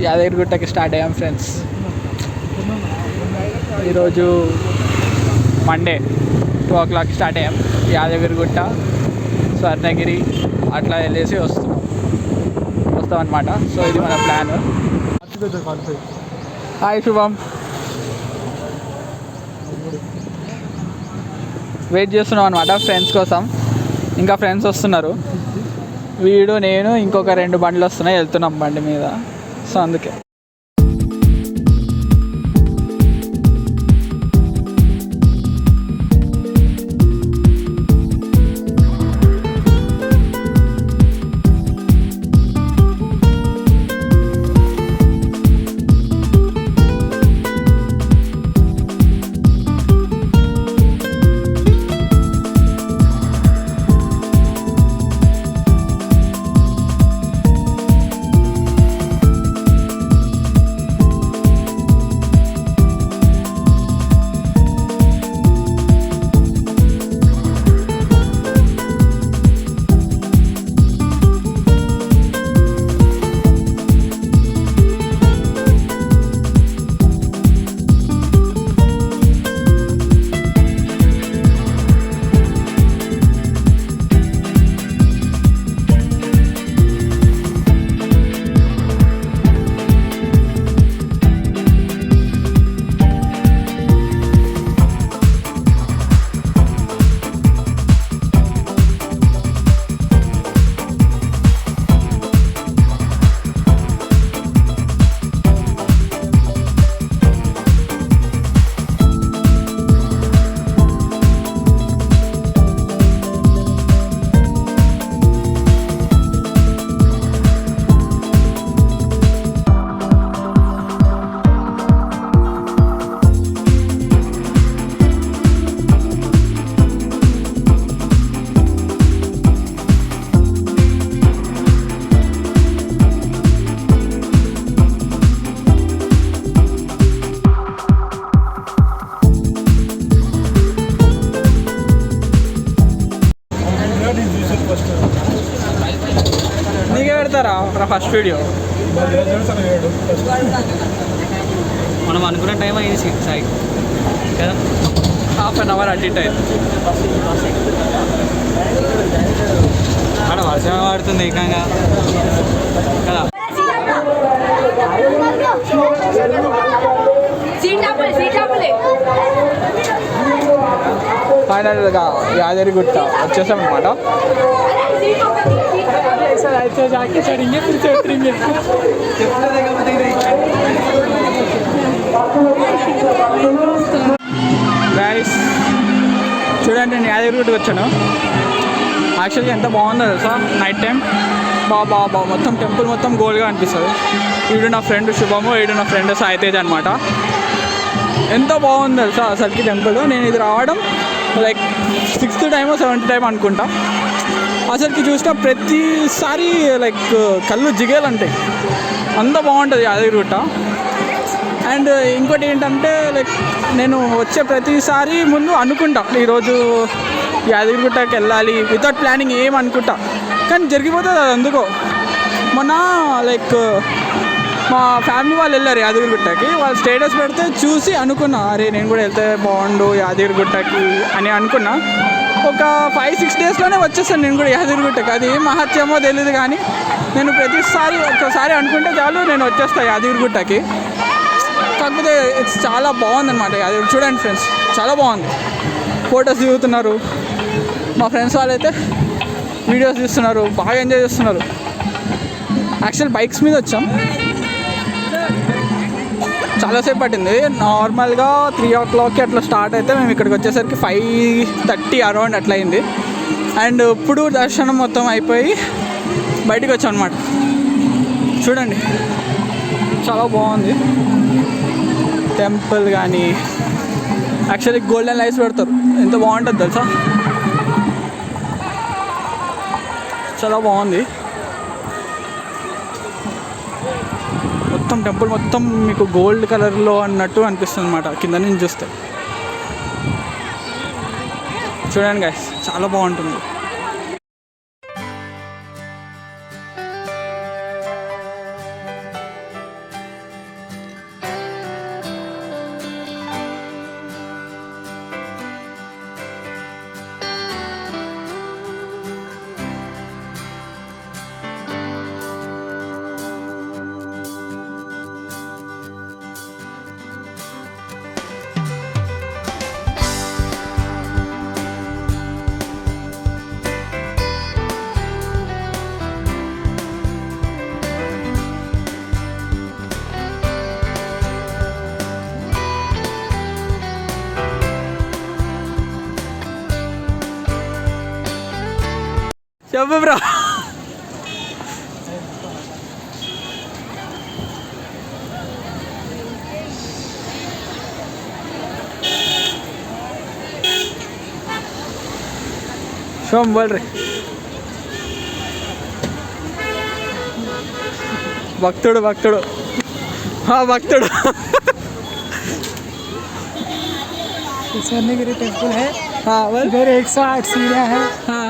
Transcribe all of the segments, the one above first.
యాదగిరిగుట్టకి start అయ్యాం friends. ఈరోజు Monday 2 o'clock start అయ్యాం. యాదగిరిగుట్ట, స్వర్ణగిరి అట్లా వెళ్ళేసి వస్తాం అనమాట. సో ఇది మన ప్లాన్. హాయ్ శుభం, వెయిట్ చేస్తున్నాం అనమాట ఫ్రెండ్స్ కోసం. ఇంకా ఫ్రెండ్స్ వస్తున్నారు, వీడు నేను ఇంకొక 2 బండ్లు వస్తున్నాయి, వెళ్తున్నాం బండి మీద. సో అందుకే ఫస్ట్ వీడియో మనం అనుకున్న టైం అయింది సాయి కదా, ½ an hour అటు ఇటు అయింది. అక్కడ వర్షం పడుతుంది ఏకంగా కదా. ఫైనల్గా యాదగిరిగుట్ట వచ్చేసాం అనమాట. గైస్ చూడండి, నేను యాదగిరిగుట్టకి వచ్చాను. యాక్చువల్గా ఎంత బాగుందో తెలుసా నైట్ టైం. బాబా మొత్తం టెంపుల్ మొత్తం గోల్డ్గా అనిపిస్తుంది. వీడు నా ఫ్రెండ్ శుభము, వీడు నా ఫ్రెండ్ సాయితేజ్ అనమాట. ఎంత బాగుంది తెలుసా అసలుకి టెంపుల్. నేను ఇది రావడం like 6th time or 7th time అనుకుంటా. అసలుకి చూసిన ప్రతిసారి లైక్ కళ్ళు జిగేలంటాయి, అంత బాగుంటుంది యాదగిరిగుట్ట. అండ్ ఇంకోటి ఏంటంటే లైక్ నేను వచ్చే ప్రతిసారి ముందు అనుకుంటా ఈరోజు యాదగిరిగుట్టకి వెళ్ళాలి, వితౌట్ ప్లానింగ్ ఏం అనుకుంటా, కానీ జరిగిపోతుంది అది. అందుకో మొన్న లైక్ మా ఫ్యామిలీ వాళ్ళు వెళ్ళారు యాదగిరిగుట్టకి, వాళ్ళు స్టేటస్ పెడితే చూసి అనుకున్నా, అరే నేను కూడా వెళ్తే బాగుండు యాదగిరిగుట్టకి అని అనుకున్నా. ఒక 5-6 daysలోనే వచ్చేసాను నేను కూడా యాదగిరిగుట్టకి. అది ఏం మహత్యమో తెలియదు, కానీ నేను ప్రతిసారి ఒక్కసారి అనుకుంటే చాలు నేను వచ్చేస్తాను యాదగిరిగుట్టకి. కాకపోతే ఇట్స్ చాలా బాగుందన్నమాట యాదగిరి. చూడండి ఫ్రెండ్స్, చాలా బాగుంది. ఫొటోస్ దిగుతున్నారు, మా ఫ్రెండ్స్ వాళ్ళైతే వీడియోస్ తీస్తున్నారు, బాగా ఎంజాయ్ చేస్తున్నారు. యాక్చువల్ బైక్స్ మీద వచ్చాం, చాలాసేపు పట్టింది. నార్మల్గా 3 o'clockకి అట్లా స్టార్ట్ అయితే మేము ఇక్కడికి వచ్చేసరికి 5:30 అరౌండ్ అట్లా అయింది. అండ్ ఇప్పుడు దర్శనం మొత్తం అయిపోయి బయటికి వచ్చాం అనమాట. చూడండి చాలా బాగుంది టెంపుల్. కానీ యాక్చువల్లీ గోల్డెన్ లైట్స్ పెడతారు, ఎంత బాగుంటుంది తెలుసా. చాలా బాగుంది. మొత్తం టెంపుల్ మొత్తం మీకు గోల్డ్ కలర్లో అన్నట్టు అనిపిస్తుంది అన్నమాట కింద నుంచి చూస్తే. చూడండి గైస్, చాలా బాగుంటుంది. చెప్పు బ్రో. शोम बोल रहे भक्तुడు भक्तुడు हाँ भक्तुడు. स्वर्णगिरी टेम्पल है. हाँ बोल. इधर 108 सीढ़ियाँ हैं. हाँ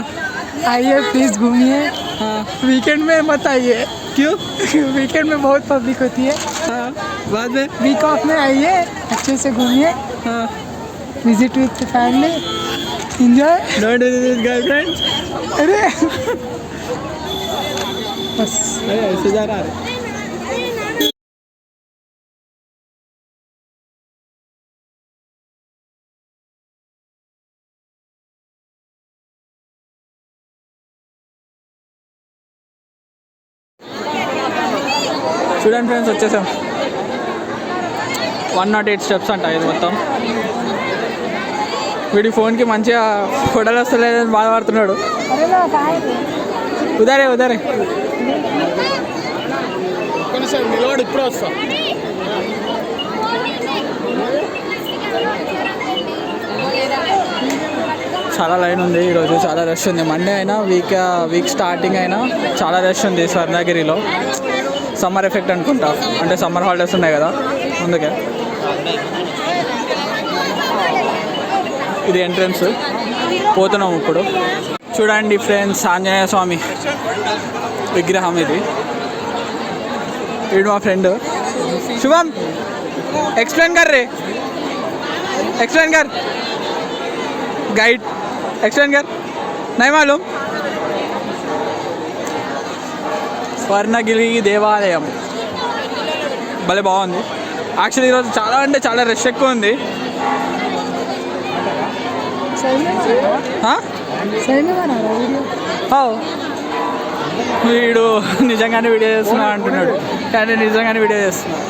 आइए प्लीज घूमिए. हाँ. वीकेंड में मत आइए. क्यों? वीकेंड में बहुत पब्लिक होती है. हाँ बाद में. वीक ऑफ में आइए, अच्छे से घूमिए. हाँ. Visit with family, enjoy. Don't do this girlfriend. अरे बस. ऐसे जा रहा है. చూడండి ఫ్రెండ్స్ వచ్చేసాం. 108 స్టెప్స్ అంట ఇది మొత్తం. వీడి ఫోన్కి మంచిగా ఫోటోలు వస్తలేదని బాధపడుతున్నాడు. ఉదరే ఉదరే నిలబడి ఇప్పుడే వస్తా. చాలా లైన్ ఉంది ఈరోజు, చాలా రష్ ఉంది. మండే అయినా వీక్ స్టార్టింగ్ అయినా చాలా రష్ ఉంది స్వర్ణగిరిలో. సమ్మర్ ఎఫెక్ట్ అనుకుంటా, అంటే సమ్మర్ హాలిడేస్ ఉన్నాయి కదా అందుకే. ఇది ఎంట్రన్స్, పోతున్నాం ఇప్పుడు. చూడండి ఫ్రెండ్స్, ఆంజనేయ స్వామి విగ్రహం ఇది. వీడు మా ఫ్రెండ్ శుభం. एक्सप्लेन कर गाइड एक्सप्लेन कर. नहीं मालूम. స్వర్ణగిరి దేవాలయం భలే బాగుంది యాక్చువల్లీ. ఈరోజు చాలా అంటే చాలా రష్ ఎక్కువ ఉంది. వీడు నిజంగానే వీడియో చేస్తున్నా అంటున్నాడు, కానీ నిజంగానే వీడియో చేస్తున్నా.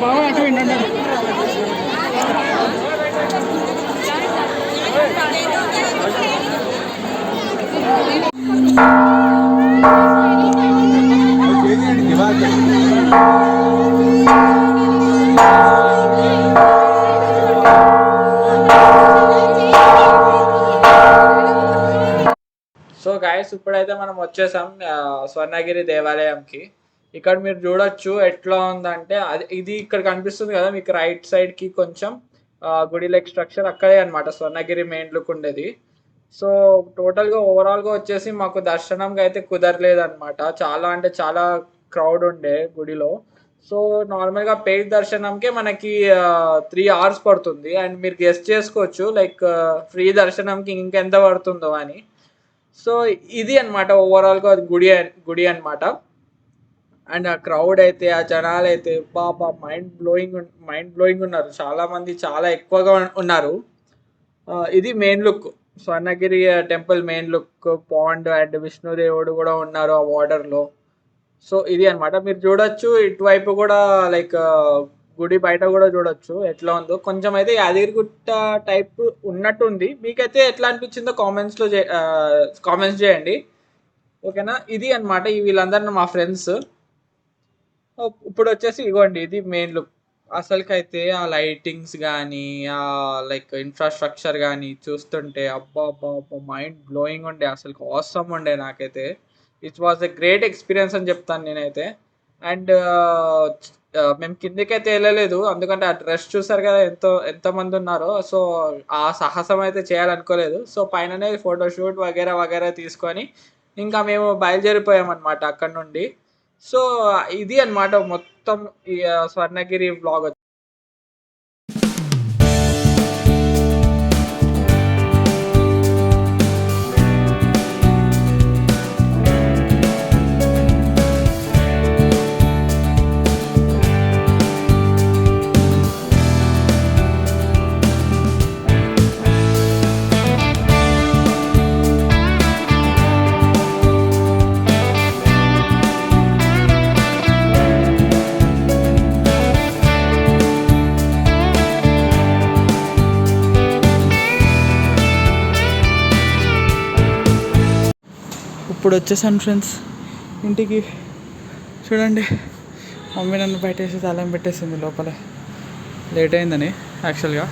బాగా అటు ఏంటంటే సో గాయస్, ఇప్పుడైతే మనం వచ్చేసాం స్వర్ణగిరి దేవాలయంకి. ఇక్కడ మీరు చూడొచ్చు ఎట్లా ఉందంటే, ఇది ఇక్కడ కనిపిస్తుంది కదా మీకు రైట్ సైడ్కి కొంచెం గుడి లైక్ స్ట్రక్చర్, అక్కడే అనమాట స్వర్ణగిరి మెయిన్ లుక్ ఉండేది. సో టోటల్గా ఓవరాల్గా వచ్చేసి మాకు దర్శనంగా అయితే కుదరలేదు అనమాట. చాలా అంటే చాలా క్రౌడ్ ఉండే గుడిలో. సో నార్మల్గా పెయిడ్ దర్శనంకే మనకి 3 hours పడుతుంది. అండ్ మీరు గెస్ట్ చేసుకోవచ్చు లైక్ ఫ్రీ దర్శనంకి ఇంకెంత పడుతుందో అని. సో ఇది అనమాట ఓవరాల్గా గుడి అనమాట. అండ్ ఆ క్రౌడ్ అయితే, ఆ జనాలు అయితే బాబా మైండ్ బ్లోయింగ్ ఉన్నారు. చాలామంది చాలా ఎక్కువగా ఉన్నారు. ఇది main look, Swarnagiri temple main look. Pond and విష్ణుదేవుడు కూడా ఉన్నారు ఆ వాటర్లో. సో ఇది అనమాట, మీరు చూడొచ్చు. ఇటువైపు కూడా లైక్ గుడి బయట కూడా చూడొచ్చు ఎట్లా ఉందో. కొంచెం అయితే యాదగిరిగుట్ట టైప్ ఉన్నట్టుంది. మీకైతే ఎట్లా అనిపించిందో కామెంట్స్ చేయండి, ఓకేనా. ఇది అనమాట, వీళ్ళందరూ మా ఫ్రెండ్స్. ఇప్పుడు వచ్చేసి ఇగోండి, ఇది మెయిన్ లుక్. అసలుకైతే ఆ లైటింగ్స్ కానీ, ఆ లైక్ ఇన్ఫ్రాస్ట్రక్చర్ కానీ చూస్తుంటే అబ్బా అబ్బా అబ్బా మైండ్ బ్లోయింగ్ ఉండే. అసలు ఆసమ్ ఉండే. నాకైతే it was a great experience అని చెప్తాను నేనైతే. అండ్ మేము కిందకైతే వెళ్ళలేదు, ఎందుకంటే ఆ డ్రెస్ చూసారు కదా ఎంతమంది ఉన్నారో. సో ఆ సాహసం అయితే చేయాలనుకోలేదు. సో పైననే ఫోటోషూట్ వగేరా తీసుకొని ఇంకా మేము బయలుదేరిపోయామన్నమాట అక్కడ నుండి. సో ఇది అనమాట మొత్తం ఈ స్వర్ణగిరి వ్లాగ్. ఇప్పుడు వచ్చేసాను ఫ్రెండ్స్ ఇంటికి. చూడండి మమ్మీ నన్ను బయట వేసి తాళం పెట్టేసింది లోపలే, లేట్ అయిందని. యాక్చువల్గా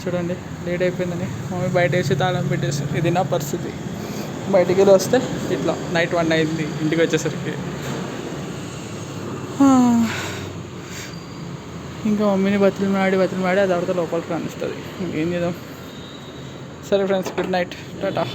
చూడండి లేట్ అయిపోయిందని మమ్మీ బయట వేసి తాళం పెట్టేసి, ఇది నా పరిస్థితి. బయటికి వెళ్ళి వస్తే ఇట్లా నైట్ 1 అయింది ఇంటికి వచ్చేసరికి. ఇంకా మమ్మీని బతిమాడి ఆ తర్వాత లోపలికి రానిస్తుంది. ఇంకేం చేద్దాం. సరే ఫ్రెండ్స్, గుడ్ నైట్, టాటా.